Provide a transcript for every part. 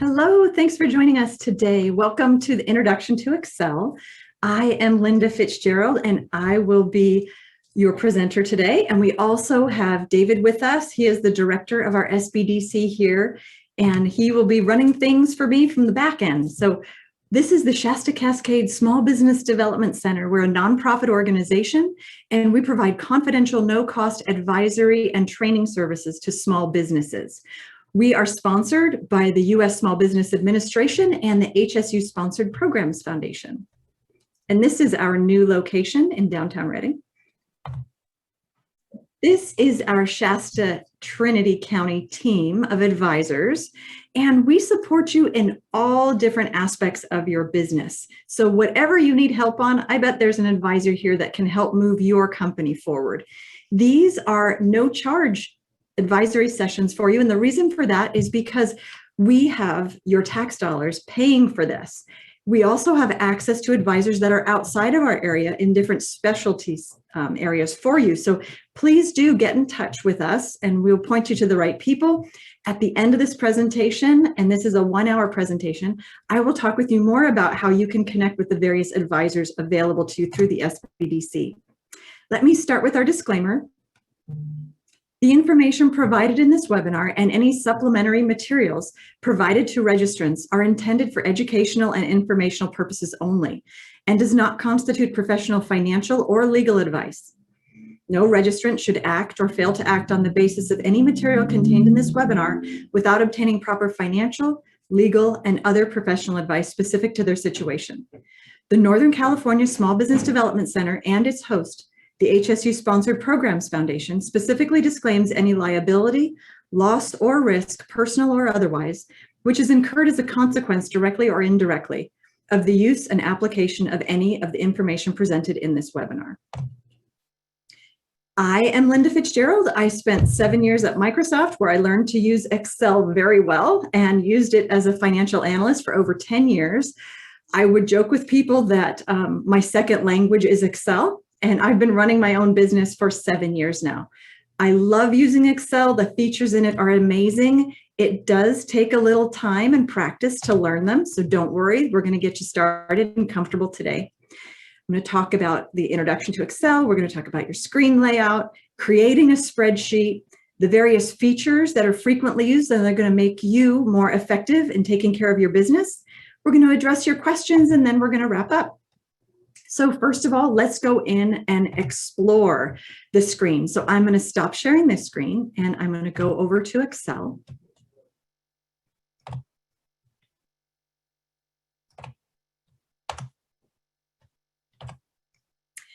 Hello, thanks for joining us today. Welcome to the Introduction to Excel. I am Linda Fitzgerald and I will be your presenter today. And we also have David with us. He is the director of our SBDC here, and he will be running things for me from the back end. So this is the Shasta-Cascade Small Business Development Center. We're a nonprofit organization, and we provide confidential, no-cost advisory and training services to small businesses. We are sponsored by the U.S. Small Business Administration and the HSU Sponsored Programs Foundation. And this is our new location in downtown Reading. This is our Shasta Trinity County team of advisors, and we support you in all different aspects of your business. So whatever you need help on, I bet there's an advisor here that can help move your company forward. These are no charge advisory sessions for you. And the reason for that is because we have your tax dollars paying for this. We also have access to advisors that are outside of our area in different specialties areas for you. So please do get in touch with us and we'll point you to the right people. At the end of this presentation, and this is a 1-hour presentation, I will talk with you more about how you can connect with the various advisors available to you through the SBDC. Let me start with our disclaimer. The information provided in this webinar and any supplementary materials provided to registrants are intended for educational and informational purposes only and does not constitute professional, financial, or legal advice. No registrant should act or fail to act on the basis of any material contained in this webinar without obtaining proper financial, legal, and other professional advice specific to their situation. The Northern California Small Business Development Center and its host, the HSU Sponsored Programs Foundation, specifically disclaims any liability, loss, or risk, personal or otherwise, which is incurred as a consequence, directly or indirectly, of the use and application of any of the information presented in this webinar. I am Linda Fitzgerald. I spent 7 years at Microsoft where I learned to use Excel very well and used it as a financial analyst for over 10 years. I would joke with people that my second language is Excel. And I've been running my own business for 7 years now. I love using Excel. The features in it are amazing. It does take a little time and practice to learn them. So don't worry, we're going to get you started and comfortable today. I'm going to talk about the introduction to Excel. We're going to talk about your screen layout, creating a spreadsheet, the various features that are frequently used and they're going to make you more effective in taking care of your business. We're going to address your questions and then we're going to wrap up. So first of all, let's go in and explore the screen. So I'm going to stop sharing this screen and I'm going to go over to Excel.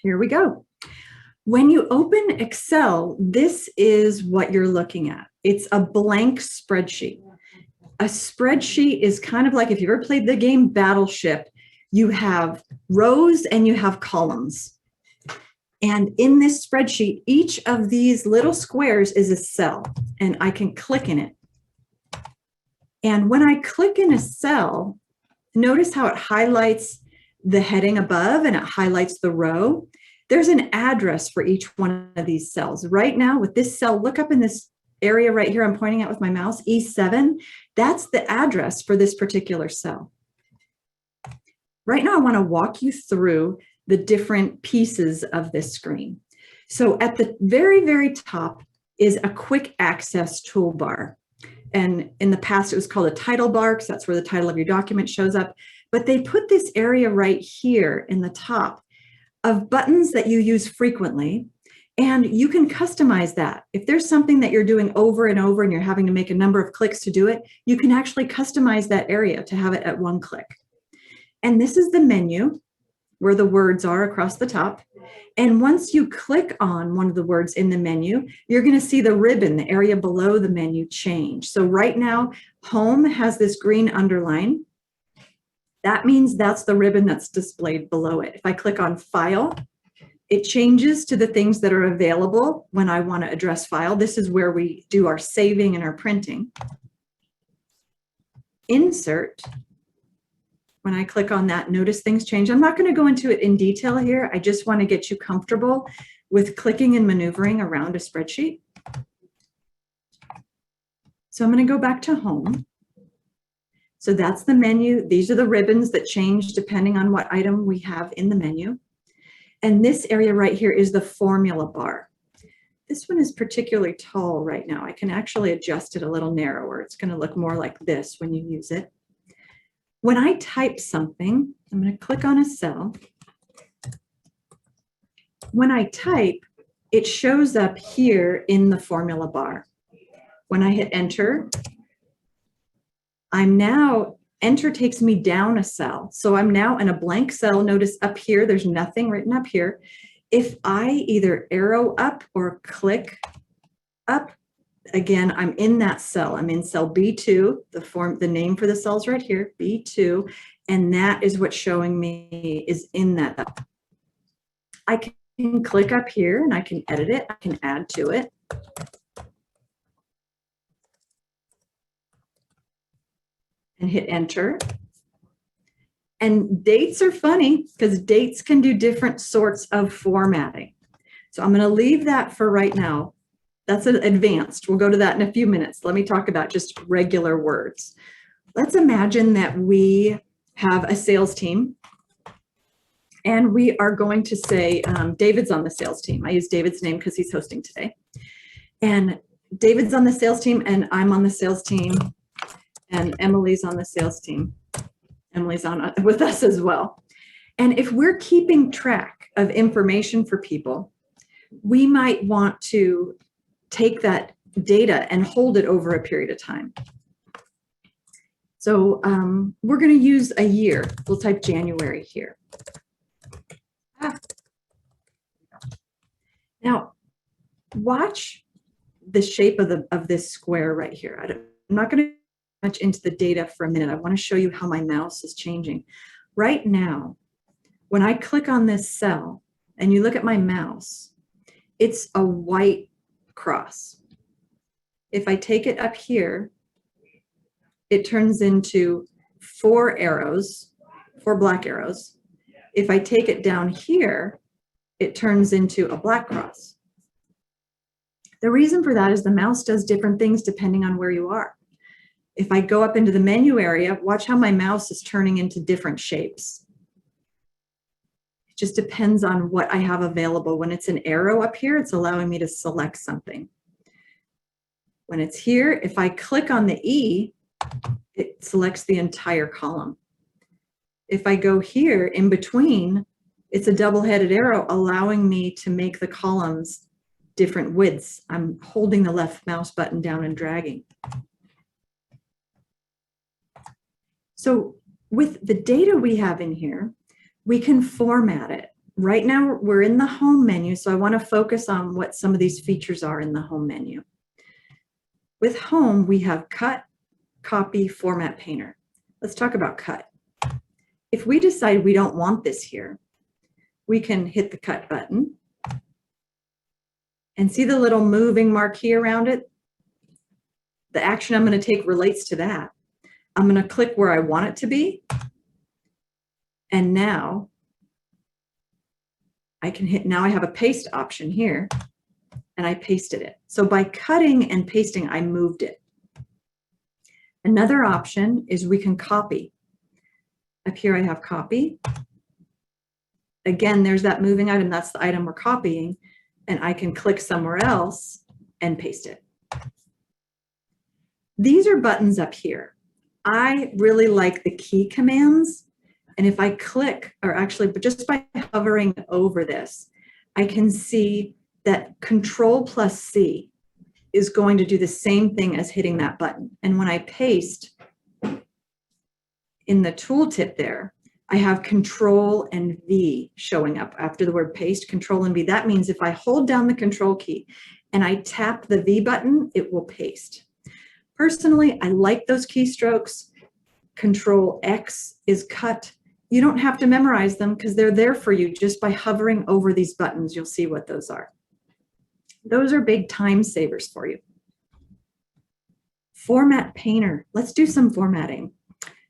Here we go. When you open Excel, this is what you're looking at. It's a blank spreadsheet. A spreadsheet is kind of like if you ever played the game Battleship. You have rows and you have columns. And in this spreadsheet, each of these little squares is a cell, and I can click in it. And when I click in a cell, notice how it highlights the heading above and it highlights the row. There's an address for each one of these cells. Right now with this cell, look up in this area right here, I'm pointing out with my mouse, E7, that's the address for this particular cell. Right now, I want to walk you through the different pieces of this screen. So at the very, very top is a quick access toolbar. And in the past, it was called a title bar because that's where the title of your document shows up. But they put this area right here in the top of buttons that you use frequently. And you can customize that. If there's something that you're doing over and over and you're having to make a number of clicks to do it, you can actually customize that area to have it at one click. And this is the menu where the words are across the top. And once you click on one of the words in the menu, you're going to see the ribbon, the area below the menu change. So right now, home has this green underline. That means that's the ribbon that's displayed below it. If I click on file, it changes to the things that are available when I want to address file. This is where we do our saving and our printing. Insert. When I click on that, notice things change. I'm not going to go into it in detail here. I just want to get you comfortable with clicking and maneuvering around a spreadsheet. So I'm going to go back to home. So that's the menu. These are the ribbons that change depending on what item we have in the menu. And this area right here is the formula bar. This one is particularly tall right now. I can actually adjust it a little narrower. It's going to look more like this when you use it. When I type something, I'm going to click on a cell. When I type, it shows up here in the formula bar. When I hit enter, enter takes me down a cell. So I'm now in a blank cell. Notice up here, there's nothing written up here. If I either arrow up or click up, again, I'm in that cell. I'm in cell B2, the name for the cell's right here, B2, and that is what's showing me is in that cell. I can click up here and I can edit it. I can add to it. And hit enter. And dates are funny because dates can do different sorts of formatting. So I'm going to leave that for right now. That's an advanced. We'll go to that in a few minutes. Let me talk about just regular words. Let's imagine that we have a sales team and we are going to say David's on the sales team. I use David's name because he's hosting today. And David's on the sales team and I'm on the sales team. And Emily's on the sales team. Emily's on with us as well. And if we're keeping track of information for people, we might want to take that data and hold it over a period of time. So we're going to use a year. We'll type January here. Now, watch the shape of this square right here. I'm not going to much into the data for a minute. I want to show you how my mouse is changing. Right now, when I click on this cell and you look at my mouse, it's a white cross. If I take it up here, it turns into 4 arrows, 4 black arrows. If I take it down here, it turns into a black cross. The reason for that is the mouse does different things depending on where you are. If I go up into the menu area, watch how my mouse is turning into different shapes. It just depends on what I have available. When it's an arrow up here, it's allowing me to select something. When it's here, if I click on the E, it selects the entire column. If I go here in between, it's a double-headed arrow allowing me to make the columns different widths. I'm holding the left mouse button down and dragging. So with the data we have in here, we can format it. Right now, we're in the home menu, so I want to focus on what some of these features are in the home menu. With home, we have cut, copy, format painter. Let's talk about cut. If we decide we don't want this here, we can hit the cut button and see the little moving marquee around it. The action I'm going to take relates to that. I'm going to click where I want it to be. And now I can hit, now I have a paste option here and I pasted it. So by cutting and pasting, I moved it. Another option is we can copy. Up here I have copy. Again, there's that moving item. That's the item we're copying. And I can click somewhere else and paste it. These are buttons up here. I really like the key commands. And if I click, or actually, but just by hovering over this, I can see that Control+C is going to do the same thing as hitting that button. And when I paste in the tooltip there, I have Control and V showing up after the word paste, Control and V. That means if I hold down the Control key and I tap the V button, it will paste. Personally, I like those keystrokes. Control X is cut. You don't have to memorize them because they're there for you just by hovering over these buttons. You'll see what those are. Those are big time savers for you. Format Painter. Let's do some formatting.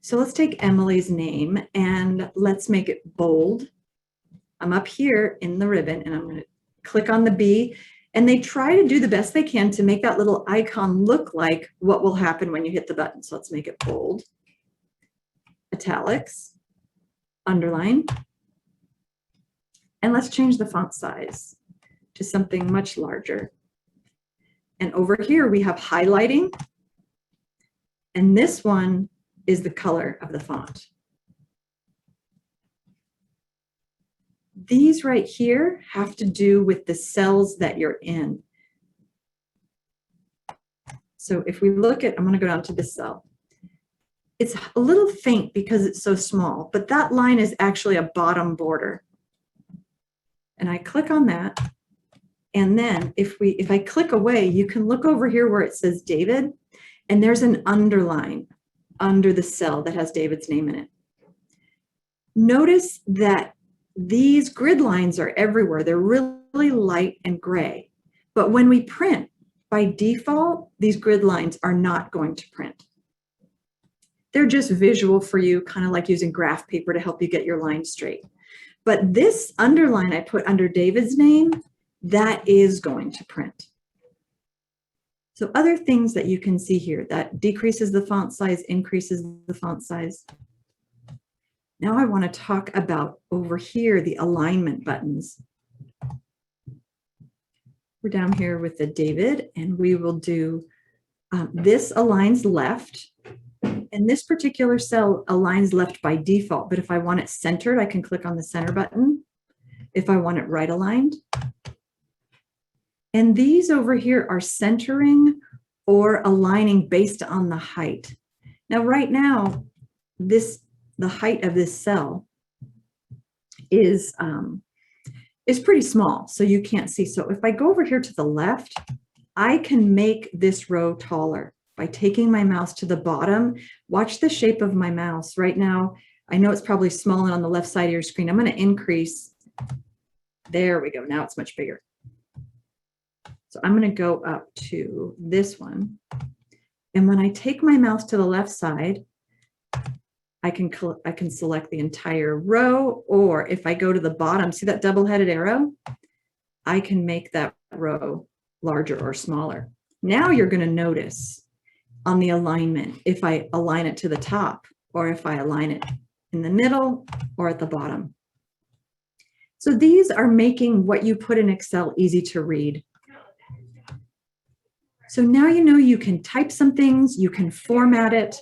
So let's take Emily's name and let's make it bold. I'm up here in the ribbon and I'm going to click on the B. And they try to do the best they can to make that little icon look like what will happen when you hit the button. So let's make it bold. italics, underline, and let's change the font size to something much larger. And over here we have highlighting, and this one is the color of the font. These right here have to do with the cells that you're in. So if we look at, I'm going to go down to this cell. It's a little faint because it's so small, but that line is actually a bottom border. And I click on that. And then if I click away, you can look over here where it says David, and there's an underline under the cell that has David's name in it. Notice that these grid lines are everywhere. They're really light and gray. But when we print, by default, these grid lines are not going to print. They're just visual for you, kind of like using graph paper to help you get your line straight. But this underline I put under David's name, that is going to print. So other things that you can see here, that decreases the font size, increases the font size. Now I want to talk about over here, the alignment buttons. We're down here with the David, and we will do, this aligns left, and this particular cell aligns left by default, but if I want it centered, I can click on the center button. If I want it right aligned. And these over here are centering or aligning based on the height. Now, right now, the height of this cell is pretty small, so you can't see. So if I go over here to the left, I can make this row taller by taking my mouse to the bottom. Watch the shape of my mouse. Right now, I know it's probably small and on the left side of your screen. I'm going to increase. There we go. Now it's much bigger. So I'm going to go up to this one. And when I take my mouse to the left side, I can select the entire row, or if I go to the bottom, see that double-headed arrow? I can make that row larger or smaller. Now you're going to notice on the alignment, if I align it to the top, or if I align it in the middle or at the bottom. So these are making what you put in Excel easy to read. So now you know you can type some things, you can format it,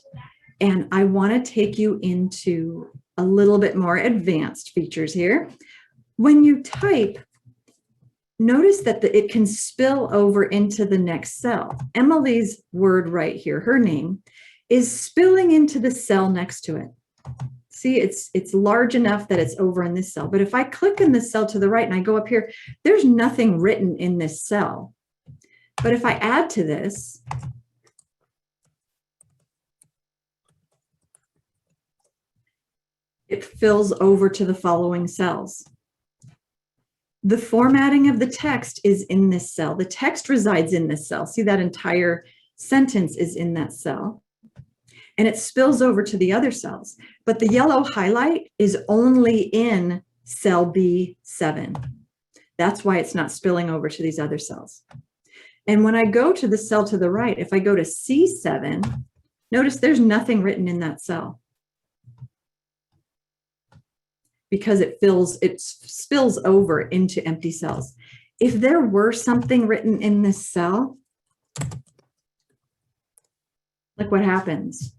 and I want to take you into a little bit more advanced features here. When you type, notice that it can spill over into the next cell. Emily's word right here, her name, is spilling into the cell next to it. See, it's large enough that it's over in this cell. But if I click in the cell to the right and I go up here, there's nothing written in this cell. But if I add to this, it fills over to the following cells. The formatting of the text is in this cell. The text resides in this cell. See, that entire sentence is in that cell. And it spills over to the other cells. But the yellow highlight is only in cell B7. That's why it's not spilling over to these other cells. And when I go to the cell to the right, if I go to C7, notice there's nothing written in that cell, because it spills over into empty cells. If there were something written in this cell, look what happens.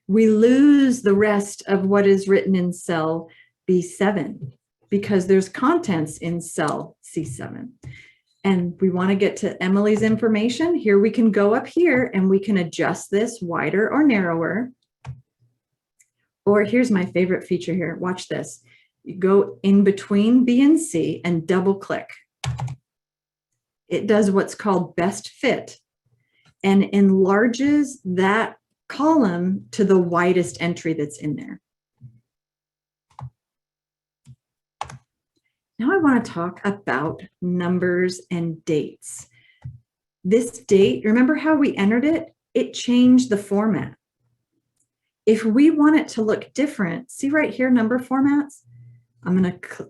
We lose the rest of what is written in cell B7 because there's contents in cell C7. And we want to get to Emily's information. Here we can go up here and we can adjust this wider or narrower. Or here's my favorite feature here. Watch this. You go in between B and C and double click. It does what's called best fit and enlarges that column to the widest entry that's in there. Now I want to talk about numbers and dates. This date, remember how we entered it? It changed the format. If we want it to look different, see right here, number formats?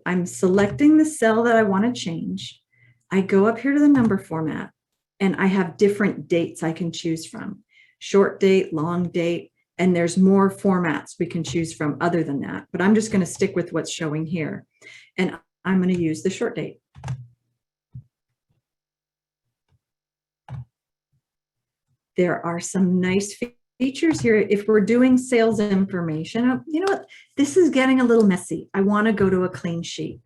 I'm selecting the cell that I want to change. I go up here to the number format and I have different dates I can choose from. Short date, long date. And there's more formats we can choose from other than that, but I'm just going to stick with what's showing here. And I'm going to use the short date. There are some nice features here. If we're doing sales information, you know what? This is getting a little messy. I want to go to a clean sheet.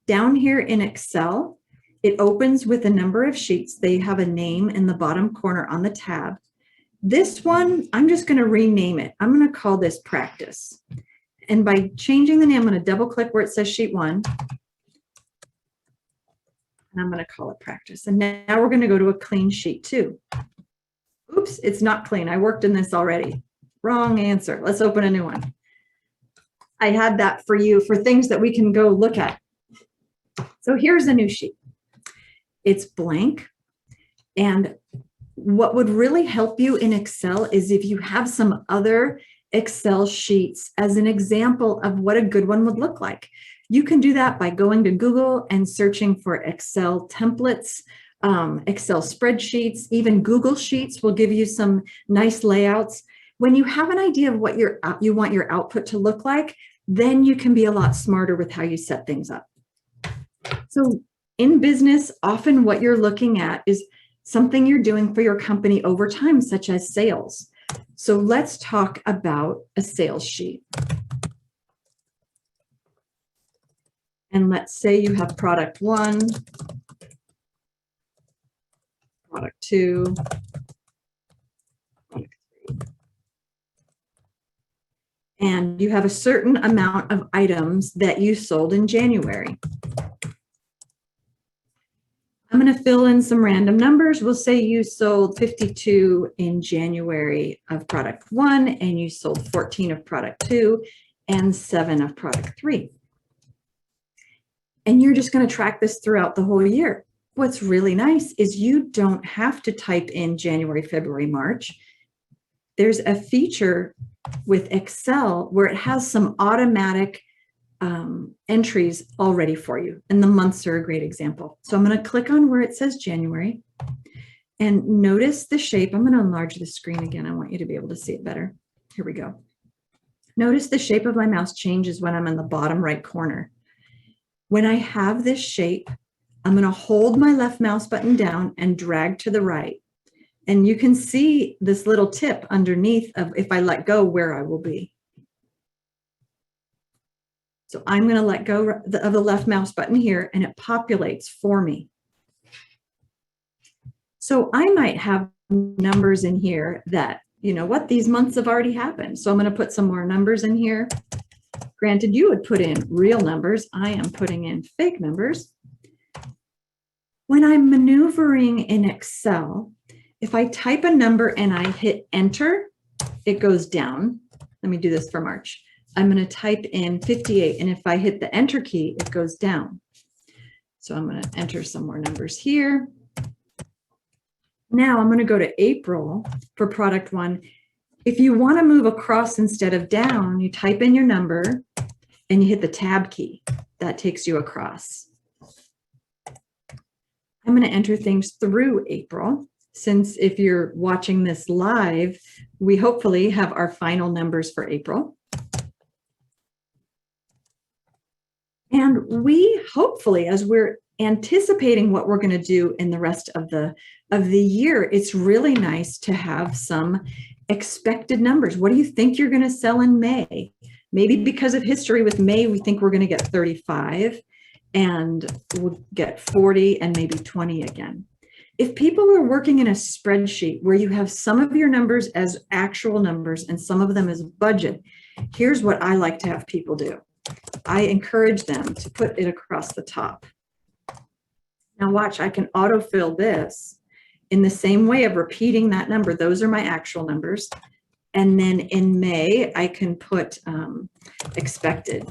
Down here in Excel, it opens with a number of sheets. They have a name in the bottom corner on the tab. This one, I'm just going to rename it. I'm going to call this practice. And by changing the name, I'm going to double click where it says sheet 1. And I'm going to call it practice. And now we're going to go to a clean sheet 2. Oops, it's not clean. I worked in this already. Wrong answer. Let's open a new one. I had that for you for things that we can go look at. So here's a new sheet. It's blank. And what would really help you in Excel is if you have some other Excel sheets as an example of what a good one would look like. You can do that by going to Google and searching for Excel templates, Excel spreadsheets, even Google Sheets will give you some nice layouts. When you have an idea of what you want your output to look like, then you can be a lot smarter with how you set things up. So in business, often what you're looking at is something you're doing for your company over time, such as sales. So let's talk about a sales sheet. And let's say you have product 1, product 2, product 3. And you have a certain amount of items that you sold in January. I'm going to fill in some random numbers. We'll say you sold 52 in January of product 1, and you sold 14 of product 2, and 7 of product 3. And you're just going to track this throughout the whole year. What's really nice is you don't have to type in January, February, March. There's a feature with Excel where it has some automatic entries already for you, and the months are a great example. So I'm going to click on where it says January, and notice the shape. I'm going to enlarge the screen again. I want you to be able to see it better. Here we go. Notice the shape of my mouse changes when I'm in the bottom right corner. When I have this shape, I'm going to hold my left mouse button down and drag to the right. And you can see this little tip underneath of if I let go where I will be. So I'm going to let go of the left mouse button here, and it populates for me. So I might have numbers in here that, you know what, these months have already happened. So I'm going to put some more numbers in here. Granted, you would put in real numbers. I am putting in fake numbers. When I'm maneuvering in Excel, if I type a number and I hit enter, it goes down. Let me do this for March. I'm going to type in 58, and if I hit the enter key, it goes down. So I'm going to enter some more numbers here. Now I'm going to go to April for product 1. If you want to move across instead of down, you type in your number and you hit the tab key. That takes you across. I'm going to enter things through April, since if you're watching this live, we hopefully have our final numbers for April. And we hopefully, as we're anticipating what we're going to do in the rest of the year, it's really nice to have some expected numbers. What do you think you're going to sell in May? Maybe because of history with May, we think we're going to get 35, and we'll get 40 and maybe 20 again. If people are working in a spreadsheet where you have some of your numbers as actual numbers and some of them as budget, here's what I like to have people do. I encourage them to put it across the top. Now watch, I can autofill this in the same way of repeating that number. Those are my actual numbers. And then in May, I can put expected.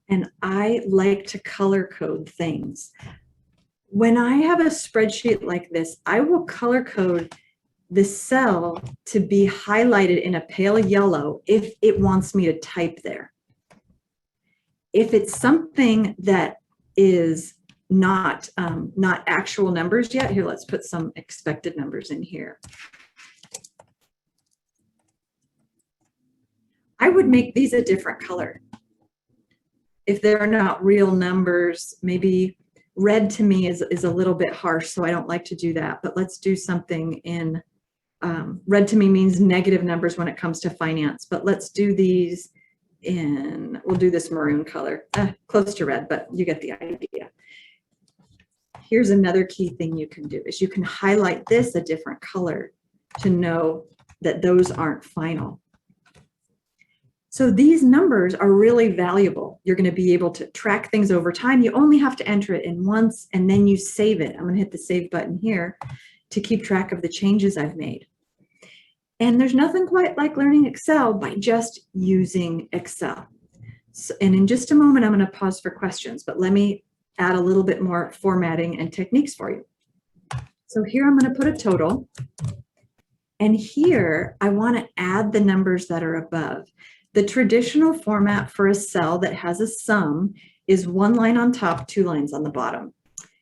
And I like to color code things. When I have a spreadsheet like this, I will color code the cell to be highlighted in a pale yellow if it wants me to type there. If it's something that is not actual numbers yet. Here, let's put some expected numbers in here. I would make these a different color. If they're not real numbers, maybe red to me is a little bit harsh, so I don't like to do that. But let's do something in, red to me means negative numbers when it comes to finance. But let's do these in, we'll do this maroon color, close to red, but you get the idea. Here's another key thing you can do is you can highlight this a different color to know that those aren't final. So these numbers are really valuable. You're going to be able to track things over time. You only have to enter it in once and then you save it. I'm going to hit the save button here to keep track of the changes I've made. And there's nothing quite like learning Excel by just using Excel. So, and in just a moment, I'm going to pause for questions, but let me add a little bit more formatting and techniques for you. So here I'm going to put a total. And here I want to add the numbers that are above. The traditional format for a cell that has a sum is one line on top, two lines on the bottom.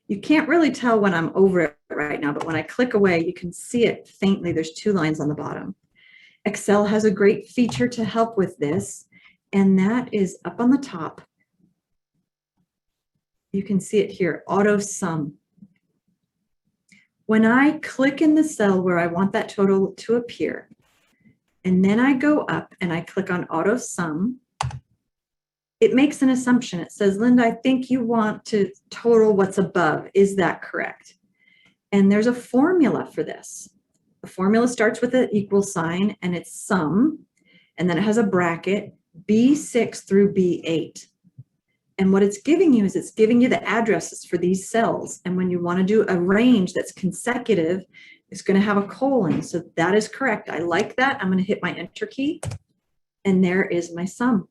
You can't really tell when I'm over it right now, but when I click away, you can see it faintly. There's two lines on the bottom. Excel has a great feature to help with this, and that is up on the top. You can see it here, AutoSum. When I click in the cell where I want that total to appear, and then I go up and I click on AutoSum, it makes an assumption. It says, Linda, I think you want to total what's above. Is that correct? And there's a formula for this. The formula starts with an equal sign and it's sum, and then it has a bracket, B6 through B8. And what it's giving you is it's giving you the addresses for these cells. And when you want to do a range that's consecutive, it's going to have a colon. So that is correct. I like that. I'm going to hit my enter key. And there is my sum.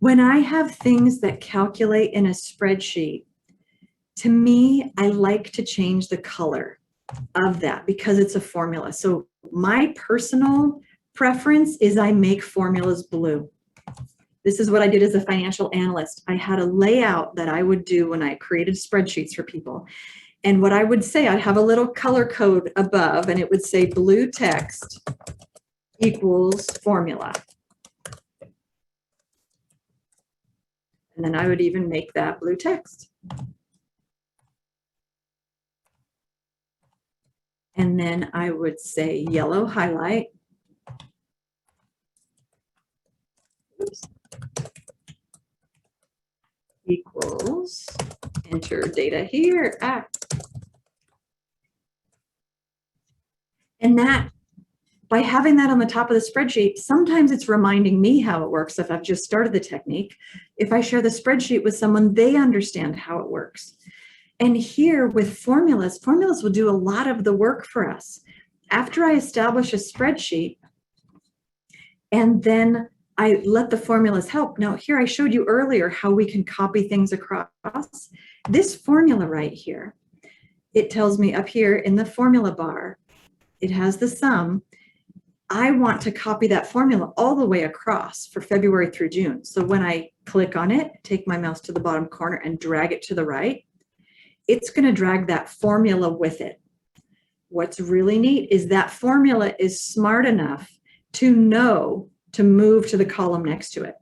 When I have things that calculate in a spreadsheet, to me, I like to change the color of that because it's a formula. So my personal preference is I make formulas blue. This is what I did as a financial analyst. I had a layout that I would do when I created spreadsheets for people. And what I would say, I'd have a little color code above and it would say blue text equals formula. And then I would even make that blue text. And then I would say yellow highlight. Oops. Equals, enter data here. And that, by having that on the top of the spreadsheet, sometimes it's reminding me how it works if I've just started the technique. If I share the spreadsheet with someone, they understand how it works. And here with formulas, formulas will do a lot of the work for us. After I establish a spreadsheet, and then I let the formulas help. Now here I showed you earlier how we can copy things across. This formula right here, it tells me up here in the formula bar, it has the sum. I want to copy that formula all the way across for February through June. So when I click on it, take my mouse to the bottom corner and drag it to the right, it's going to drag that formula with it. What's really neat is that formula is smart enough to know to move to the column next to it.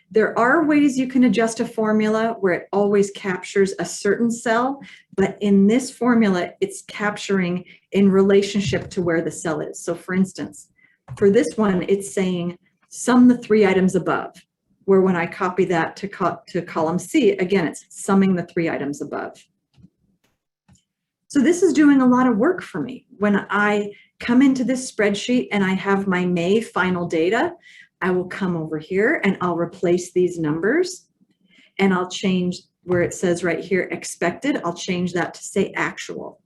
There are ways you can adjust a formula where it always captures a certain cell, but in this formula, it's capturing in relationship to where the cell is. So for instance, for this one, it's saying sum the three items above, where when I copy that to column C, again, it's summing the three items above. So this is doing a lot of work for me. When I come into this spreadsheet and I have my May final data, I will come over here and I'll replace these numbers and I'll change where it says right here expected, I'll change that to say actual.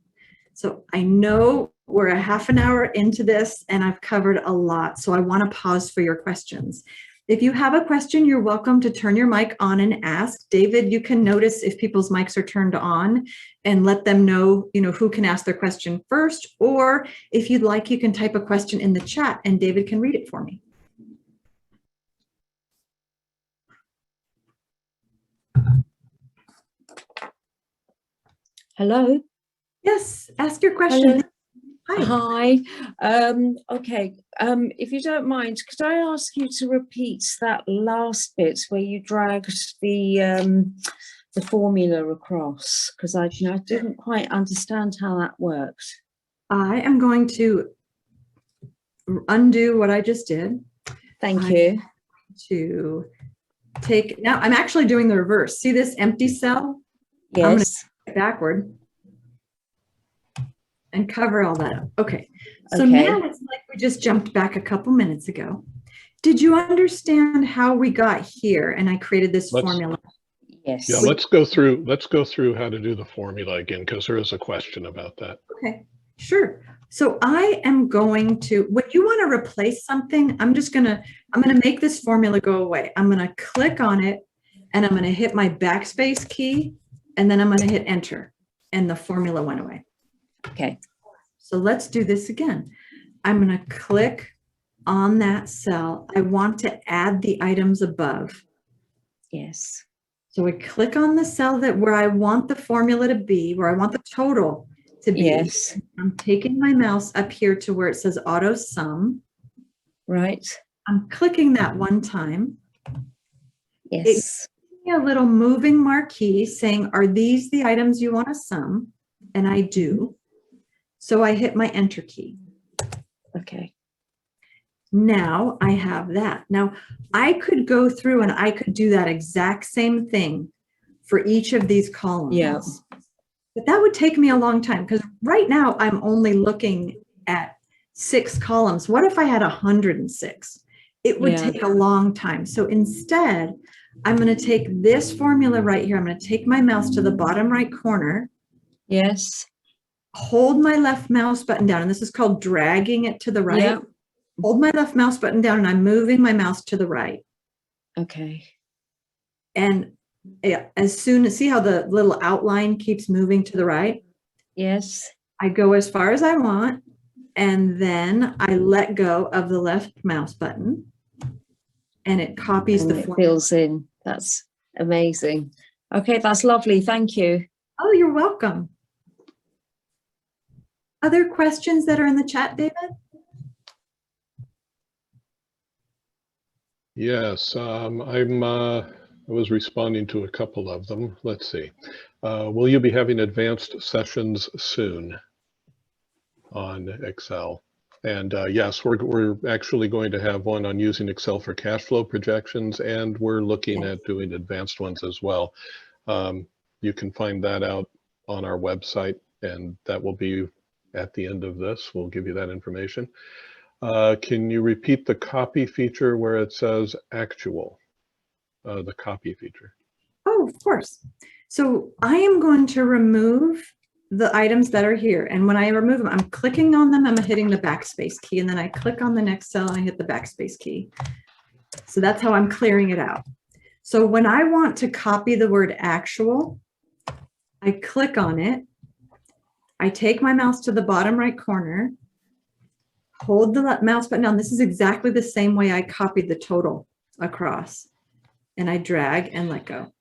So I know we're a half an hour into this and I've covered a lot, so I want to pause for your questions. If you have a question, you're welcome to turn your mic on and ask. David, you can notice if people's mics are turned on and let them know, who can ask their question first, or if you'd like, you can type a question in the chat and David can read it for me. Hello. Yes, ask your question. Hello. Hi. Hi. Okay. If you don't mind, could I ask you to repeat that last bit where you dragged the formula across? Because I didn't quite understand how that worked. I am going to undo what I just did. Thank you. To take, now I'm actually doing the reverse. See this empty cell? Yes. I'm going to take it backward and cover all that up. Okay. So now it's like we just jumped back a couple minutes ago. Did you understand how we got here? And I created this formula. Yes. Yeah, let's go through how to do the formula again, because there is a question about that. Okay, sure. So I am going to, when you want to replace something, I'm going to make this formula go away. I'm going to click on it and I'm going to hit my backspace key and then I'm going to hit enter and the formula went away. Okay. So let's do this again. I'm going to click on that cell. I want to add the items above. Yes. So I click on the cell where I want the formula to be, where I want the total to be. Yes. I'm taking my mouse up here to where it says AutoSum. Right. I'm clicking that one time. Yes. It gives me a little moving marquee saying, are these the items you want to sum? And I do. So I hit my enter key. Okay. Now I have that. Now I could go through and I could do that exact same thing for each of these columns. Yeah. But that would take me a long time because right now I'm only looking at 6 columns. What if I had 106? It would take a long time. So instead, I'm going to take this formula right here. I'm going to take my mouse to the bottom right corner. Yes. Hold my left mouse button down. And this is called dragging it to the right. Yeah. Hold my left mouse button down and I'm moving my mouse to the right. Okay. And as soon as, see how the little outline keeps moving to the right? Yes. I go as far as I want, and then I let go of the left mouse button, and it copies the formula. It fills in. That's amazing. Okay, that's lovely. Thank you. Oh, you're welcome. Other questions that are in the chat, David? Yes, I was responding to a couple of them. Let's see. Will you be having advanced sessions soon on Excel? And yes, we're actually going to have one on using Excel for cash flow projections, and we're looking at doing advanced ones as well. You can find that out on our website, and that will be at the end of this. We'll give you that information. Can you repeat the copy feature where it says actual, the copy feature? Oh, of course. So I am going to remove the items that are here. And when I remove them, I'm clicking on them, I'm hitting the backspace key, and then I click on the next cell and I hit the backspace key. So that's how I'm clearing it out. So when I want to copy the word actual, I click on it. I take my mouse to the bottom right corner, hold the mouse button down. This is exactly the same way I copied the total across. And I drag and let go.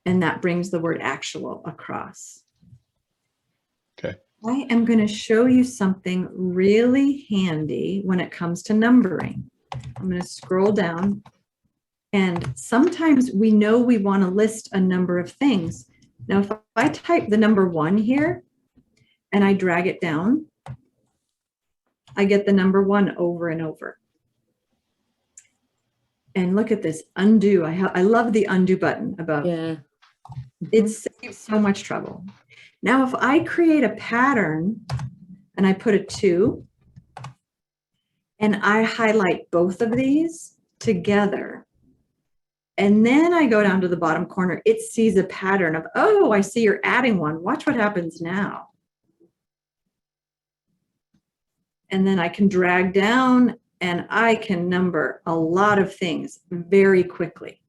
And that brings the word actual across. Okay. I am going to show you something really handy when it comes to numbering. I'm going to scroll down. And sometimes we know we want to list a number of things. Now, if I type the number 1 here and I drag it down, I get the number 1 over and over. And look at this, undo. I love the undo button above. Yeah. It saves so much trouble. Now, if I create a pattern and I put a 2 and I highlight both of these together, and then I go down to the bottom corner, it sees a pattern of, oh, I see you're adding 1. Watch what happens now. And then I can drag down and I can number a lot of things very quickly.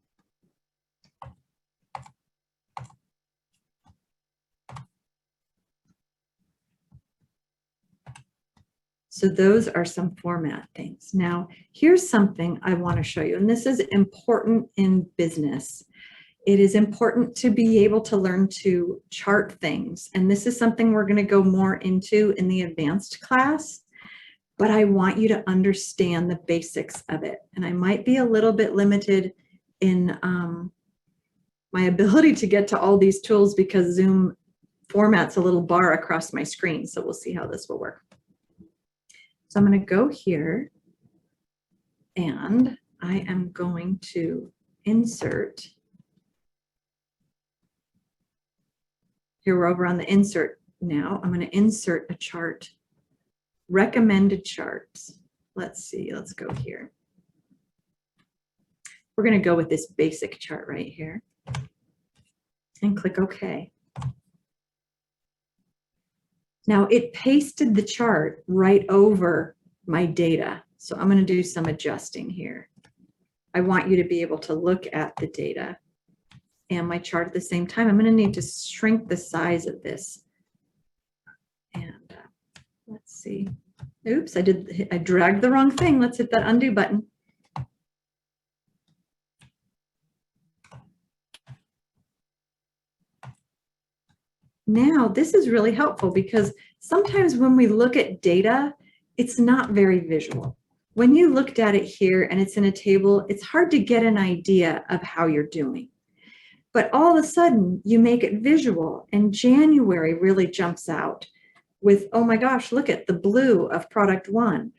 So those are some format things. Now, here's something I want to show you, and this is important in business. It is important to be able to learn to chart things. And this is something we're going to go more into in the advanced class, but I want you to understand the basics of it. And I might be a little bit limited in my ability to get to all these tools because Zoom formats a little bar across my screen. So we'll see how this will work. So I'm going to go here and I am going to insert. Here we're over on the insert now. I'm going to insert a chart. Recommended charts. Let's see, let's go here. We're going to go with this basic chart right here and click OK. Now it pasted the chart right over my data. So I'm going to do some adjusting here. I want you to be able to look at the data and my chart at the same time. I'm going to need to shrink the size of this. And let's see. Oops, I dragged the wrong thing. Let's hit that undo button. Now, this is really helpful because sometimes when we look at data, it's not very visual. When you looked at it here and it's in a table, it's hard to get an idea of how you're doing. But all of a sudden, you make it visual, and January really jumps out with, oh my gosh, look at the blue of product 1.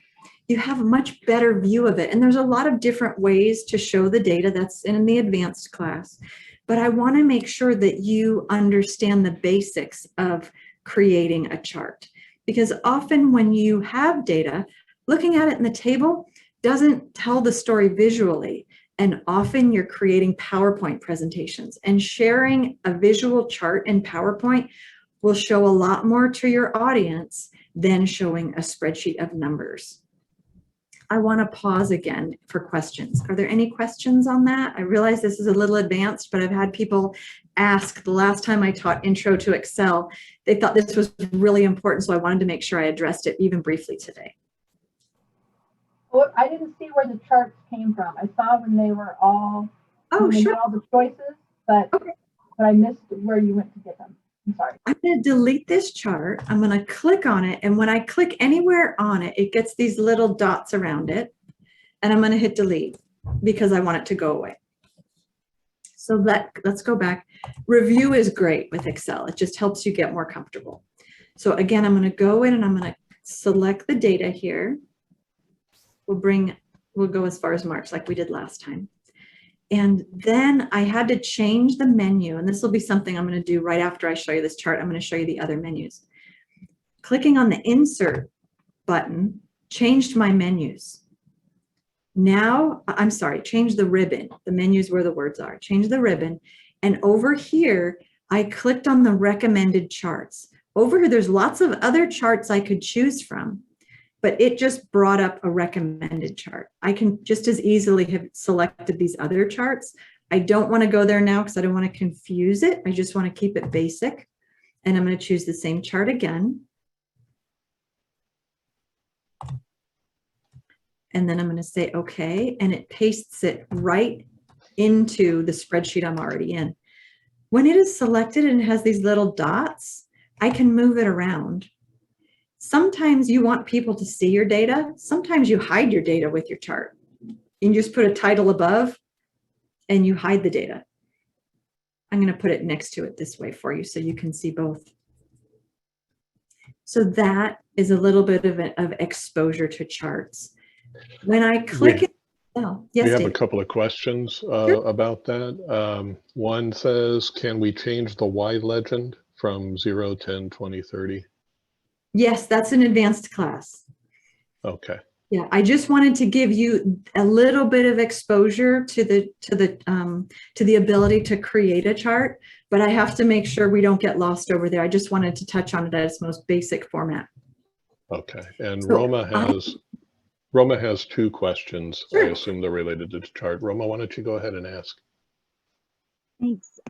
You have a much better view of it. And there's a lot of different ways to show the data. That's in the advanced class. But I want to make sure that you understand the basics of creating a chart. Because often when you have data, looking at it in the table doesn't tell the story visually. And often you're creating PowerPoint presentations, and sharing a visual chart in PowerPoint will show a lot more to your audience than showing a spreadsheet of numbers. I want to pause again for questions. Are there any questions on that? I realize this is a little advanced, but I've had people ask the last time I taught Intro to Excel, they thought this was really important, so I wanted to make sure I addressed it even briefly today. Well, I didn't see where the charts came from. I saw when they were all, Oh, sure. all the choices, but, okay. But I missed where you went to get them. I'm sorry. I'm going to delete this chart. I'm going to click on it. And when I click anywhere on it, it gets these little dots around it. And I'm going to hit delete because I want it to go away. So let's go back. Review is great with Excel. It just helps you get more comfortable. So again, I'm going to go in and I'm going to select the data here. We'll go as far as March like we did last time. And then I had to change the menu, and this will be something I'm going to do right after I show you this chart. I'm going to show you the other menus. Clicking on the insert button changed my menus. Now, I'm sorry, change the ribbon. The menus where the words are. Change the ribbon. And over here, I clicked on the recommended charts. Over here, there's lots of other charts I could choose from, but it just brought up a recommended chart. I can just as easily have selected these other charts. I don't want to go there now because I don't want to confuse it. I just want to keep it basic. And I'm going to choose the same chart again. And then I'm going to say okay, and it pastes it right into the spreadsheet I'm already in. When it is selected and it has these little dots, I can move it around. Sometimes you want people to see your data. Sometimes you hide your data with your chart. You just put a title above and you hide the data. I'm going to put it next to it this way for you so you can see both. So that is a little bit of exposure to charts. When I click it, yes, we have Dave. a couple of questions Sure. about that. One says, can we change the Y legend from 0, 10, 20, 30? Yes, that's an advanced class. Okay. Yeah, I just wanted to give you a little bit of exposure to the ability to create a chart, but I have to make sure we don't get lost over there. I just wanted to touch on it at its most basic format. Okay. And So Roma has two questions. Sure. I assume they're related to the chart. Roma, why don't you go ahead and ask? Thanks.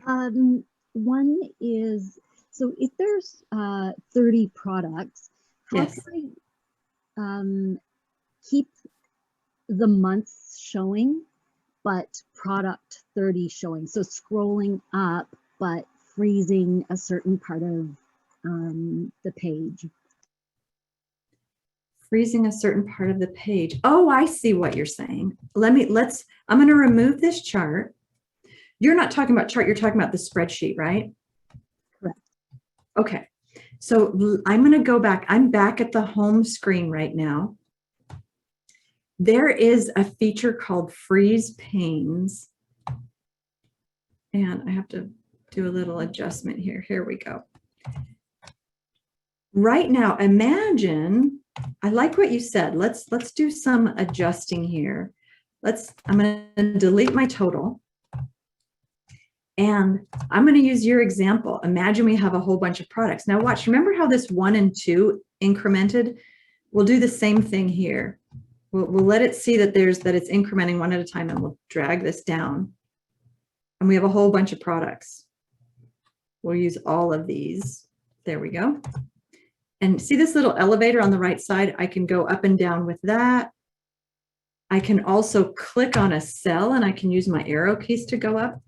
One is, so if there's 30 products, how Yes. can I keep the months showing but product 30 showing. So scrolling up, but freezing a certain part of the page. Freezing a certain part of the page. Oh, I see what you're saying. I'm going to remove this chart. You're not talking about chart, you're talking about the spreadsheet, right? Correct. Okay. So I'm going to go back. I'm back at the home screen right now. There is a feature called freeze panes. And I have to do a little adjustment here. Here we go. Right now, imagine, I like what you said. Let's do some adjusting here. I'm going to delete my total. And I'm going to use your example. Imagine we have a whole bunch of products. Now watch, remember how this 1 and 2 incremented? We'll do the same thing here. We'll let it see that it's incrementing one at a time, and we'll drag this down. And we have a whole bunch of products. We'll use all of these. There we go. And see this little elevator on the right side? I can go up and down with that. I can also click on a cell and I can use my arrow keys to go up.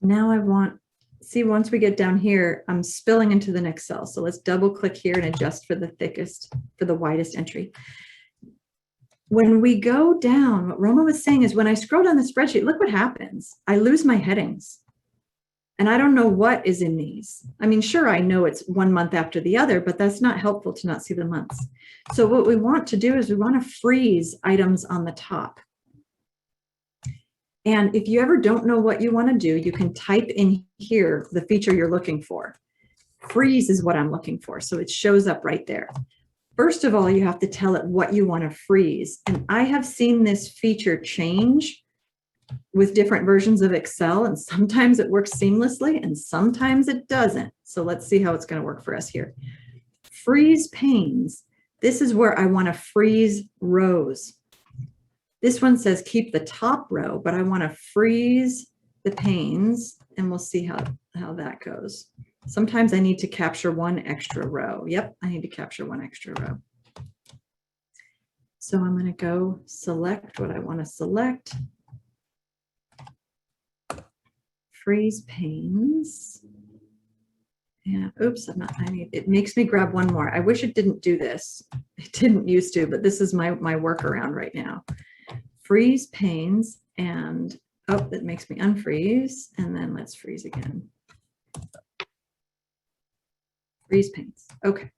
Now once we get down here, I'm spilling into the next cell. So let's double click here and adjust for the widest entry. When we go down, what Roma was saying is when I scroll down the spreadsheet, look what happens. I lose my headings. And I don't know what is in these. I mean, sure, I know it's 1 month after the other, but that's not helpful to not see the months. So what we want to do is we want to freeze items on the top. And if you ever don't know what you want to do, you can type in here the feature you're looking for. Freeze is what I'm looking for. So it shows up right there. First of all, you have to tell it what you want to freeze. And I have seen this feature change with different versions of Excel, and sometimes it works seamlessly and sometimes it doesn't. So let's see how it's going to work for us here. Freeze panes. This is where I want to freeze rows. This one says keep the top row, but I want to freeze the panes, and we'll see how that goes. Sometimes I need to capture 1 extra row. Yep, I need to capture 1 extra row. So I'm going to go select what I want to select. Freeze panes. Yeah, oops, it makes me grab 1 more. I wish it didn't do this. It didn't used to, but this is my workaround right now. Freeze panes, and oh, it makes me unfreeze, and then let's freeze again. Freeze panes. Okay.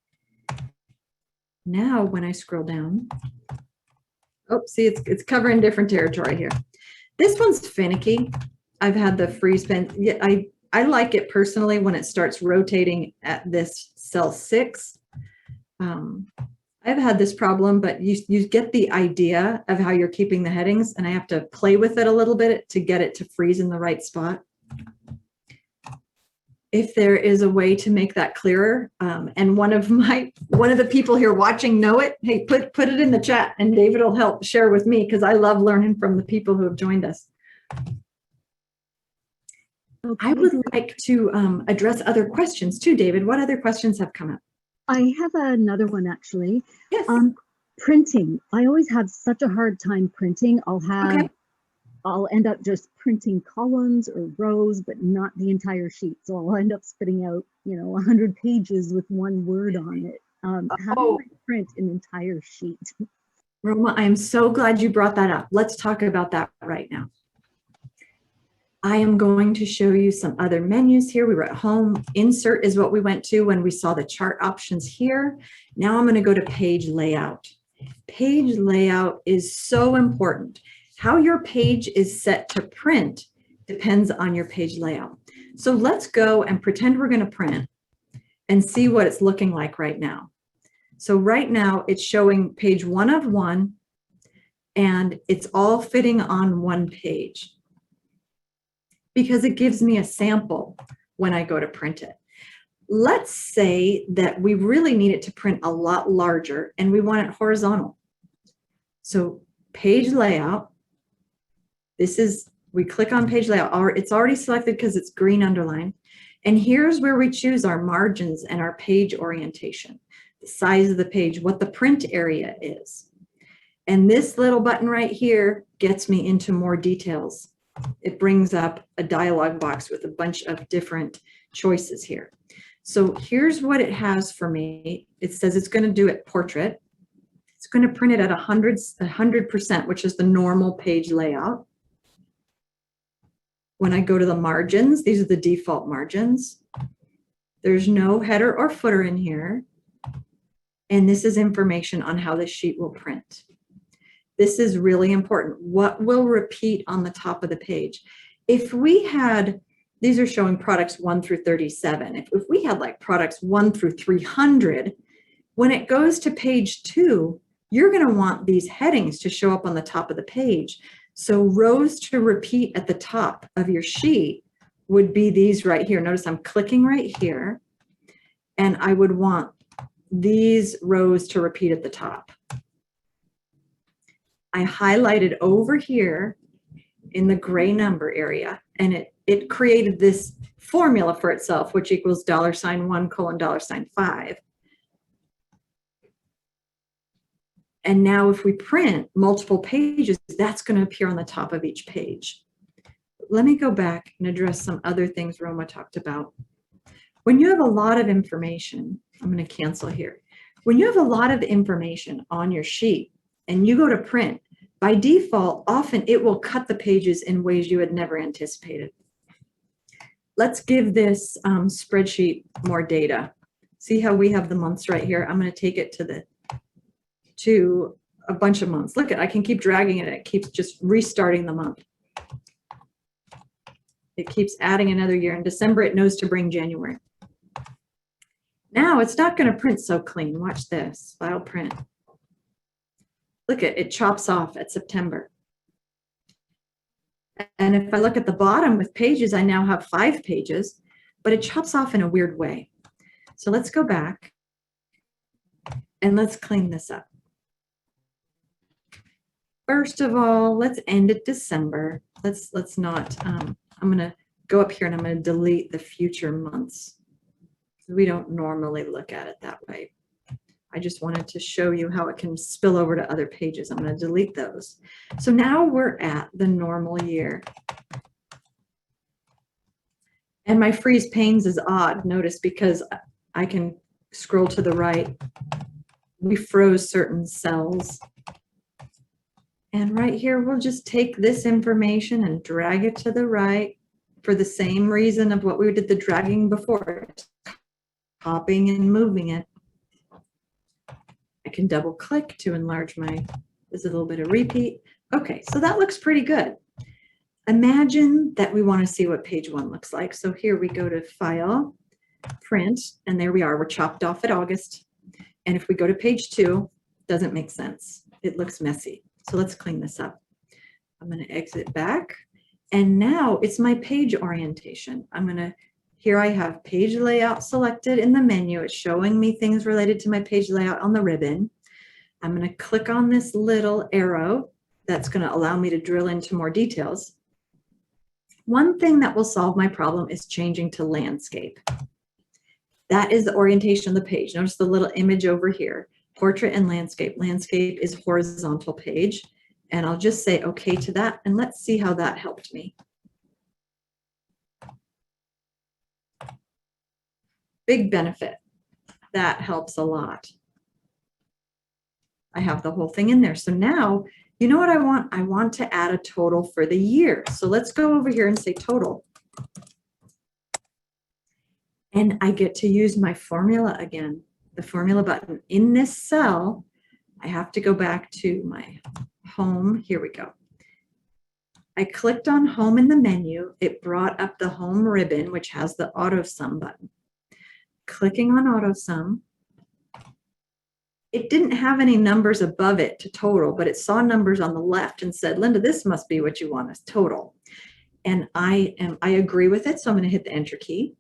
Now when I scroll down, oh, see, it's covering different territory here. This one's finicky. I've had the freeze pen. Yeah, I like it personally when it starts rotating at this cell 6. I've had this problem, but you get the idea of how you're keeping the headings, and I have to play with it a little bit to get it to freeze in the right spot. If there is a way to make that clearer, and one of the people here watching know it, hey, put it in the chat, and David will help share with me because I love learning from the people who have joined us. Okay. I would like to address other questions too, David. What other questions have come up? I have another one actually. Yes. Printing. I always have such a hard time printing. I'll end up just printing columns or rows, but not the entire sheet. So I'll end up spitting out, 100 pages with 1 word on it. How do I print an entire sheet? Roma, I am so glad you brought that up. Let's talk about that right now. I am going to show you some other menus here. We were at home. Insert is what we went to when we saw the chart options here. Now I'm going to go to page layout. Page layout is so important. How your page is set to print depends on your page layout. So let's go and pretend we're going to print and see what it's looking like right now. So right now it's showing page 1 of 1, and it's all fitting on 1 page, because it gives me a sample when I go to print it. Let's say that we really need it to print a lot larger and we want it horizontal. So page layout, we click on page layout, it's already selected because it's green underlined. And here's where we choose our margins and our page orientation, the size of the page, what the print area is. And this little button right here gets me into more details. It brings up a dialog box with a bunch of different choices here. So here's what it has for me. It says it's going to do it portrait. It's going to print it at 100%, which is the normal page layout. When I go to the margins, these are the default margins. There's no header or footer in here. And this is information on how the sheet will print. This is really important. What will repeat on the top of the page? If we had, these are showing products 1 through 37. If we had like products 1 through 300, when it goes to page 2, you're going to want these headings to show up on the top of the page. So rows to repeat at the top of your sheet would be these right here. Notice I'm clicking right here, and I would want these rows to repeat at the top. I highlighted over here in the gray number area, and it created this formula for itself, which equals $1, $5. And now if we print multiple pages, that's going to appear on the top of each page. Let me go back and address some other things Roma talked about. When you have a lot of information, I'm going to cancel here. When you have a lot of information on your sheet and you go to print, by default, often it will cut the pages in ways you had never anticipated. Let's give this spreadsheet more data. See how we have the months right here? I'm going to take it to a bunch of months. Look at, I can keep dragging it. It keeps just restarting the month. It keeps adding another year. In December, it knows to bring January. Now it's not going to print so clean. Watch this. File print. Look at it, chops off at September. And if I look at the bottom with pages, I now have 5 pages, but it chops off in a weird way. So let's go back and let's clean this up. First of all, let's end at December. Let's not, I'm going to go up here and I'm going to delete the future months. We don't normally look at it that way. I just wanted to show you how it can spill over to other pages. I'm going to delete those. So now we're at the normal year. And my freeze panes is odd, notice, because I can scroll to the right. We froze certain cells. And right here, we'll just take this information and drag it to the right for the same reason of what we did the dragging before, copying and moving it. I can double click to enlarge my, there's a little bit of repeat. Okay, so that looks pretty good. Imagine that we want to see what page 1 looks like. So here we go to File, Print, and there we are. We're chopped off at August. And if we go to page 2, doesn't make sense. It looks messy. So let's clean this up. I'm going to exit back. And now it's my page orientation. I'm going to, here I have page layout selected in the menu. It's showing me things related to my page layout on the ribbon. I'm going to click on this little arrow that's going to allow me to drill into more details. One thing that will solve my problem is changing to landscape. That is the orientation of the page. Notice the little image over here, portrait and landscape. Landscape is horizontal page. And I'll just say okay to that. And let's see how that helped me. Big benefit. That helps a lot. I have the whole thing in there. So now, you know what I want? I want to add a total for the year. So let's go over here and say total. And I get to use my formula again, the formula button. In this cell, I have to go back to my home. Here we go. I clicked on home in the menu. It brought up the home ribbon, which has the AutoSum button. Clicking on AutoSum, it didn't have any numbers above it to total, but it saw numbers on the left and said, Linda, this must be what you want as total. And I agree with it, so I'm going to hit the enter key.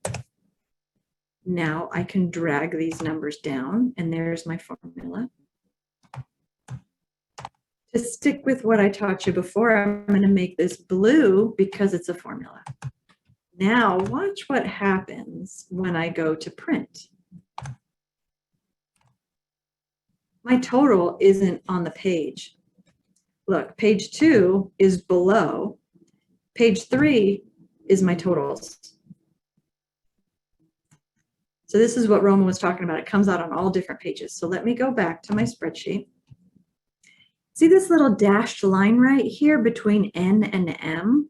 Now I can drag these numbers down, and there's my formula. To stick with what I taught you before, I'm going to make this blue because it's a formula. Now watch what happens when I go to print. My total isn't on the page. Look, page 2 is below. Page 3 is my totals. So this is what Roman was talking about. It comes out on all different pages. So let me go back to my spreadsheet. See this little dashed line right here between N and M?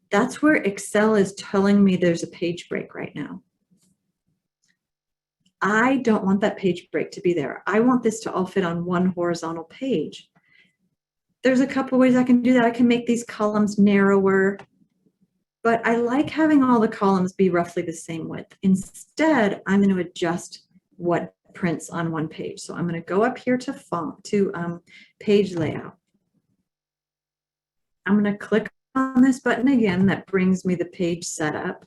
That's where Excel is telling me there's a page break right now. I don't want that page break to be there. I want this to all fit on one horizontal page. There's a couple ways I can do that. I can make these columns narrower, but I like having all the columns be roughly the same width. Instead, I'm going to adjust what prints on one page. So I'm going to go up here to font, to page layout. I'm going to click on this button again. That brings me the page setup.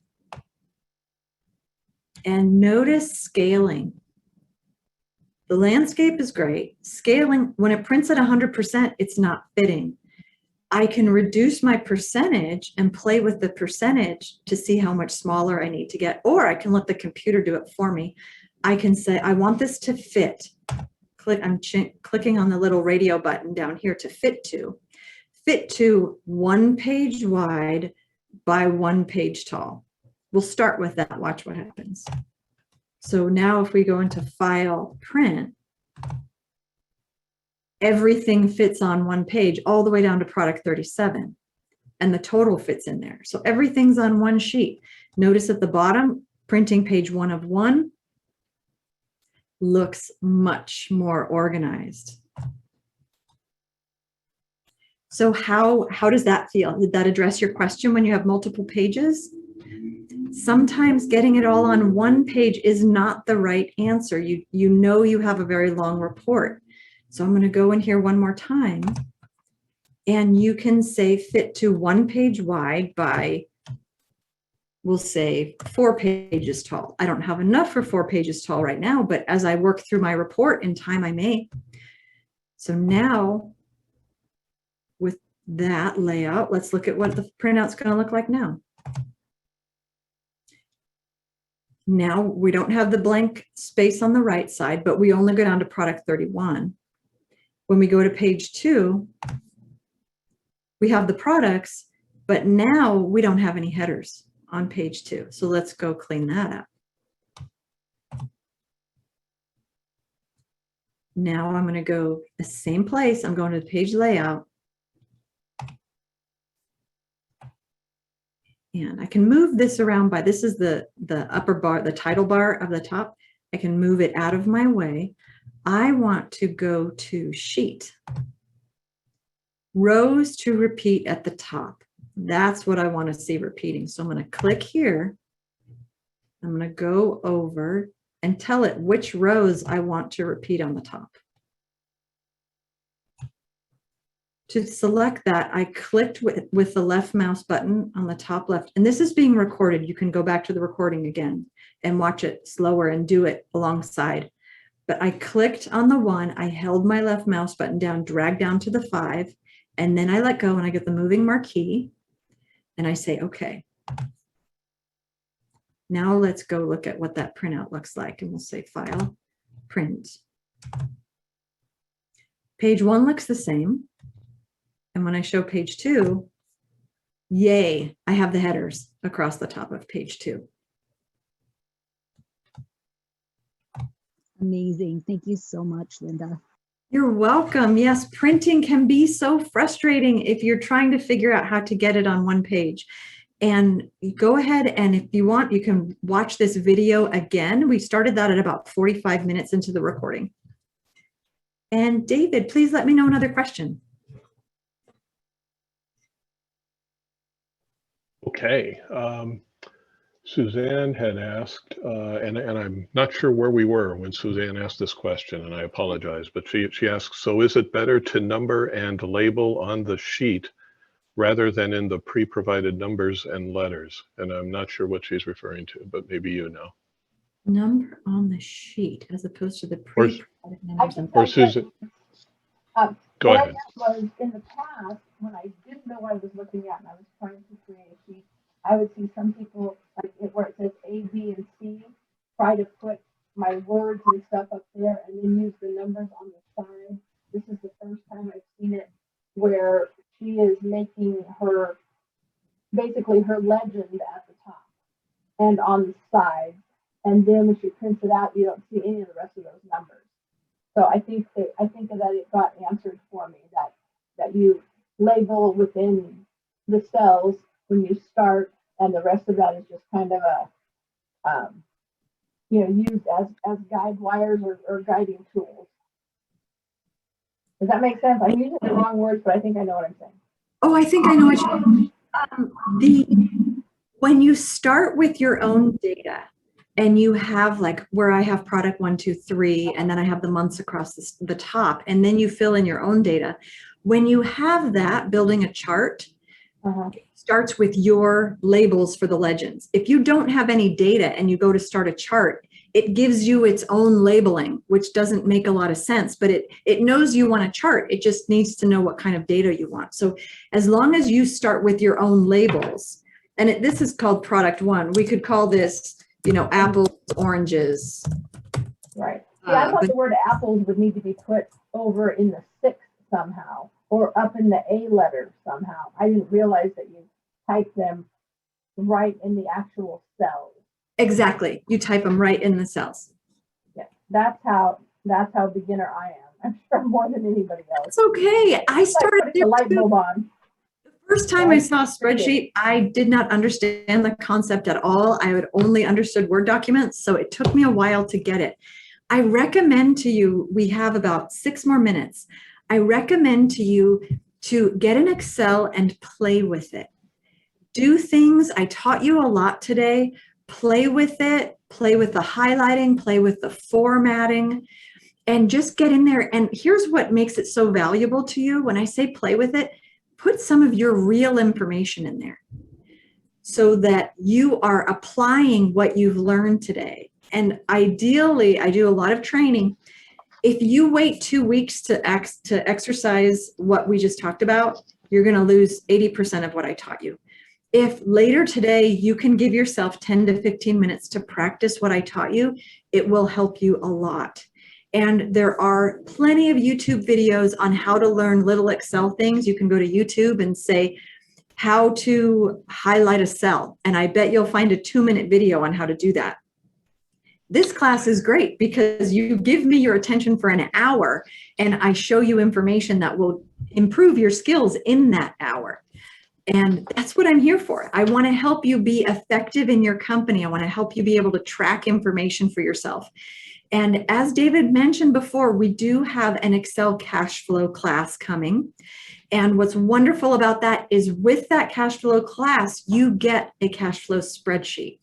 And notice scaling. The landscape is great. Scaling, when it prints at 100%, it's not fitting. I can reduce my percentage and play with the percentage to see how much smaller I need to get, or I can let the computer do it for me. I can say, I want this to fit. I'm clicking on the little radio button down here to fit to. Fit to 1 page wide by 1 page tall. We'll start with that. Watch what happens. So now if we go into File, Print, everything fits on 1 page all the way down to product 37. And the total fits in there. So everything's on 1 sheet. Notice at the bottom, printing page 1 of 1 looks much more organized. So how does that feel? Did that address your question when you have multiple pages? Sometimes getting it all on 1 page is not the right answer. You know you have a very long report. So I'm going to go in here one more time, and you can say fit to 1 page wide by, we'll say 4 pages tall. I don't have enough for 4 pages tall right now, but as I work through my report in time, I may. So now with that layout, let's look at what the printout's going to look like now. Now we don't have the blank space on the right side, but we only go down to product 31. When we go to page 2, we have the products, but now we don't have any headers on page 2. So let's go clean that up. Now I'm going to go the same place. I'm going to the page layout. And I can move this around by, this is the upper bar, the title bar of the top. I can move it out of my way. I want to go to sheet. Rows to repeat at the top. That's what I want to see repeating. So I'm going to click here. I'm going to go over and tell it which rows I want to repeat on the top. To select that, I clicked with the left mouse button on the top left, and this is being recorded. You can go back to the recording again and watch it slower and do it alongside. But I clicked on the 1, I held my left mouse button down, dragged down to the 5, and then I let go and I get the moving marquee, and I say, okay. Now let's go look at what that printout looks like, and we'll say File, Print. Page 1 looks the same. And when I show page 2, yay, I have the headers across the top of page 2. Amazing. Thank you so much, Linda. You're welcome. Yes, printing can be so frustrating if you're trying to figure out how to get it on 1 page. And go ahead, and if you want, you can watch this video again. We started that at about 45 minutes into the recording. And David, please let me know another question. Okay. Suzanne had asked, and I'm not sure where we were when Suzanne asked this question, and I apologize, but she asks, so is it better to number and label on the sheet rather than in the pre-provided numbers and letters? And I'm not sure what she's referring to, but maybe you know. Number on the sheet as opposed to the pre-provided numbers. Or Susan, go ahead. Was in the past, when I didn't know what I was looking at and I was trying to create a sheet, I would see some people, like where it says A, B, and C, try to put my words and stuff up there and then use the numbers on the side. This is the first time I've seen it where she is making her, basically her legend at the top and on the side. And then when she prints it out, you don't see any of the rest of those numbers. So I think that it got answered for me, that you label within the cells when you start, and the rest of that is just kind of a, used as guide wires or guiding tools. Does that make sense? I'm using the wrong words, but I think I know what I'm saying. Oh, I think I know what you mean. When you start with your own data and you have, like, where I have product 1, 2, 3, and then I have the months across the top, and then you fill in your own data. When you have that, building a chart, it starts with your labels for the legends. If you don't have any data and you go to start a chart, it gives you its own labeling, which doesn't make a lot of sense, but it knows you want a chart. It just needs to know what kind of data you want. So as long as you start with your own labels, and this is called product 1. We could call this, apples, oranges. Right. Yeah, I thought the word apples would need to be put over in the 6 somehow, or up in the A letter somehow. I didn't realize that you type them right in the actual cells. Exactly. You type them right in the cells. Yeah, that's how beginner I am. I'm sure more than anybody else. It's okay. I started like the light bulb on. The first time I saw a spreadsheet, I did not understand the concept at all. I had only understood Word documents, so it took me a while to get it. I recommend to you, we have about 6 more minutes. I recommend to you to get an Excel and play with it. Do things. I taught you a lot today. Play with it, play with the highlighting, play with the formatting, and just get in there. And here's what makes it so valuable to you. When I say play with it, put some of your real information in there so that you are applying what you've learned today. And ideally, I do a lot of training. If you wait 2 weeks to exercise what we just talked about, you're going to lose 80% of what I taught you. If later today you can give yourself 10 to 15 minutes to practice what I taught you, it will help you a lot. And there are plenty of YouTube videos on how to learn little Excel things. You can go to YouTube and say how to highlight a cell, and I bet you'll find a 2-minute video on how to do that. This class is great because you give me your attention for an hour and I show you information that will improve your skills in that hour. And that's what I'm here for. I want to help you be effective in your company. I want to help you be able to track information for yourself. And as David mentioned before, we do have an Excel cash flow class coming. And what's wonderful about that is with that cash flow class, you get a cash flow spreadsheet.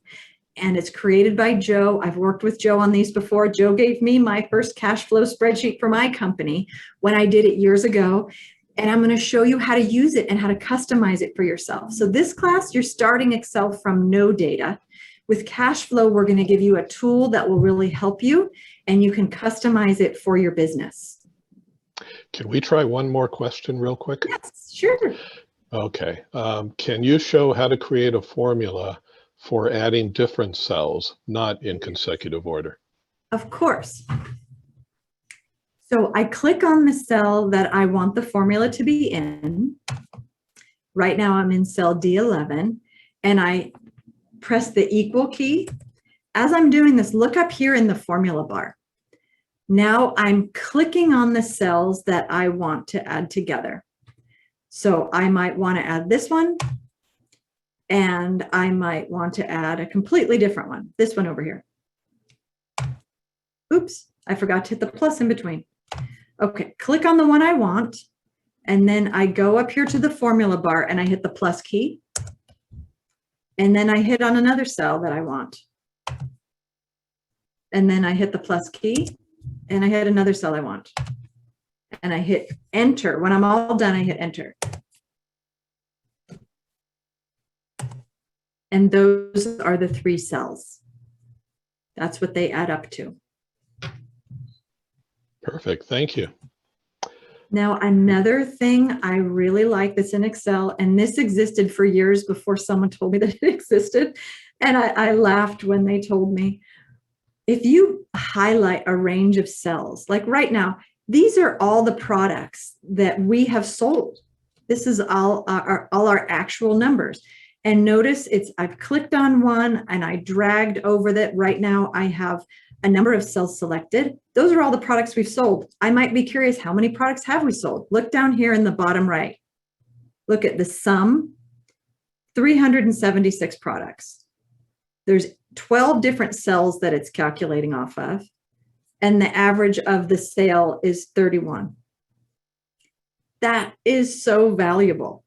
And it's created by Joe. I've worked with Joe on these before. Joe gave me my first cash flow spreadsheet for my company when I did it years ago. And I'm going to show you how to use it and how to customize it for yourself. So this class, you're starting Excel from no data. With cash flow, we're going to give you a tool that will really help you, and you can customize it for your business. Can we try one more question real quick? Yes, sure. Okay. Can you show how to create a formula for adding different cells, not in consecutive order? Of course. So I click on the cell that I want the formula to be in. Right now I'm in cell D11 and I press the equal key. As I'm doing this, look up here in the formula bar. Now I'm clicking on the cells that I want to add together. So I might want to add this one, and I might want to add a completely different one, this one over here. Oops, I forgot to hit the plus in between. Okay, click on the one I want, and then I go up here to the formula bar and I hit the plus key. And then I hit on another cell that I want. And then I hit the plus key and I hit another cell I want. And I hit enter. When I'm all done, I hit enter. And those are the 3 cells. That's what they add up to. Perfect. Thank you. Now, another thing I really like that's in Excel, and this existed for years before someone told me that it existed, and I laughed when they told me. If you highlight a range of cells, like right now, these are all the products that we have sold This is all our actual numbers. And notice I've clicked on one and I dragged over that. Right now I have a number of cells selected. Those are all the products we've sold. I might be curious, how many products have we sold? Look down here in the bottom right. Look at the sum, 376 products. There's 12 different cells that it's calculating off of. And the average of the sale is 31. That is so valuable.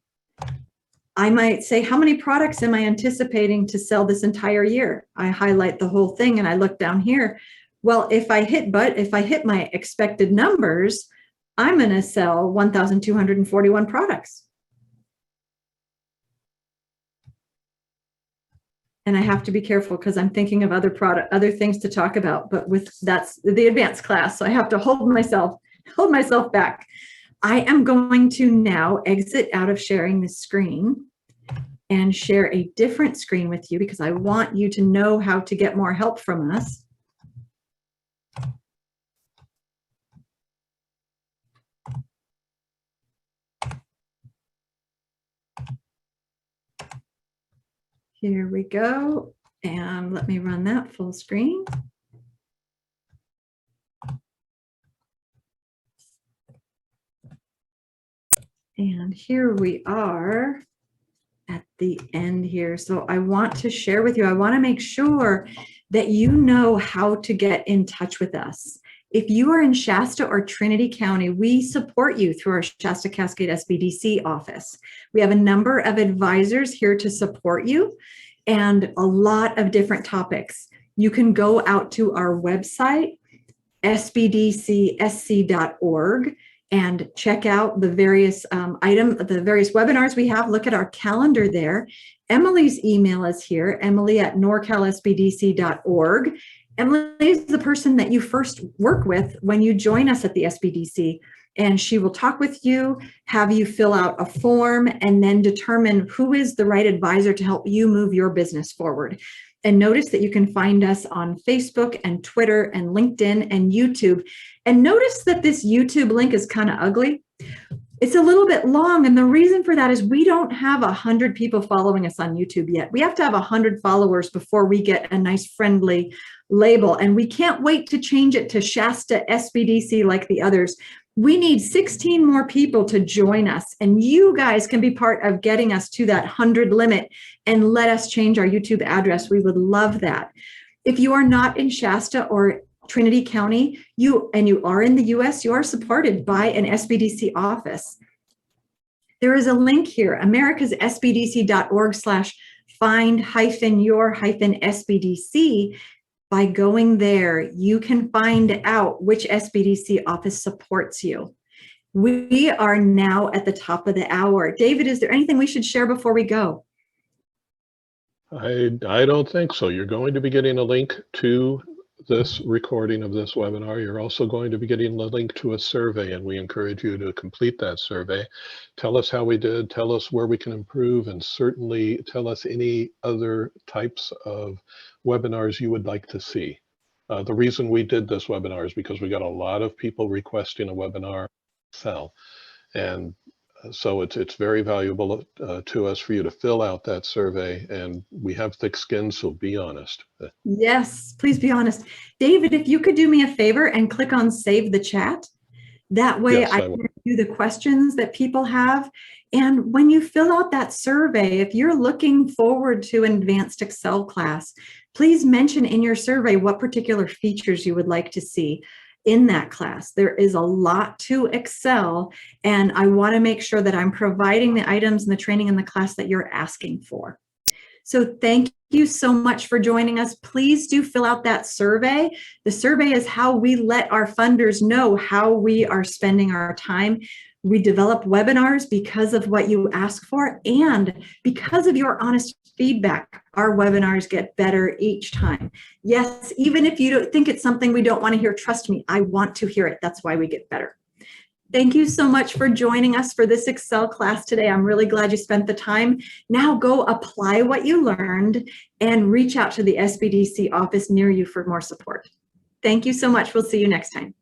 I might say, how many products am I anticipating to sell this entire year? I highlight the whole thing and I look down here. Well, if I hit my expected numbers, I'm going to sell 1,241 products. And I have to be careful because I'm thinking of other things to talk about, but that's the advanced class. So I have to hold myself back. I am going to now exit out of sharing this screen and share a different screen with you because I want you to know how to get more help from us. Here we go. And let me run that full screen. And here we are at the end here. So I want to share with you, I want to make sure that you know how to get in touch with us. If you are in Shasta or Trinity County, we support you through our Shasta-Cascade SBDC office. We have a number of advisors here to support you and a lot of different topics. You can go out to our website, sbdcsc.org, and check out the various webinars we have. Look at our calendar there. Emily's email is here, emily@norcalsbdc.org. Emily is the person that you first work with when you join us at the SBDC, and she will talk with you, have you fill out a form, and then determine who is the right advisor to help you move your business forward. And notice that you can find us on Facebook and Twitter and LinkedIn and YouTube. And notice that this YouTube link is kind of ugly. It's a little bit long. And the reason for that is we don't have 100 people following us on YouTube yet. We have to have 100 followers before we get a nice friendly label. And we can't wait to change it to Shasta SBDC like the others. We need 16 more people to join us, and you guys can be part of getting us to that 100 limit and let us change our YouTube address. We would love that. If you are not in Shasta or Trinity County, you are in the US, you are supported by an SBDC office. There is a link here, americassbdc.org/find-your-SBDC. By going there, you can find out which SBDC office supports you. We are now at the top of the hour. David, is there anything we should share before we go? I don't think so. You're going to be getting a link to this recording of this webinar. You're also going to be getting a link to a survey, and we encourage you to complete that survey. Tell us how we did, tell us where we can improve, and certainly tell us any other types of webinars you would like to see. The reason we did this webinar is because we got a lot of people requesting a webinar Excel, and so it's very valuable to us for you to fill out that survey, and we have thick skin, so be honest. Yes, please be honest. David, if you could do me a favor and click on Save the Chat, that way Yes, I can review the questions that people have. And when you fill out that survey, if you're looking forward to an advanced Excel class, please mention in your survey what particular features you would like to see in that class. There is a lot to Excel, and I want to make sure that I'm providing the items and the training in the class that you're asking for. So thank you so much for joining us. Please do fill out that survey. The survey is how we let our funders know how we are spending our time. We develop webinars because of what you ask for, and because of your honest feedback, our webinars get better each time. Yes, even if you don't think it's something we don't want to hear, trust me, I want to hear it. That's why we get better. Thank you so much for joining us for this Excel class today. I'm really glad you spent the time. Now go apply what you learned and reach out to the SBDC office near you for more support. Thank you so much. We'll see you next time.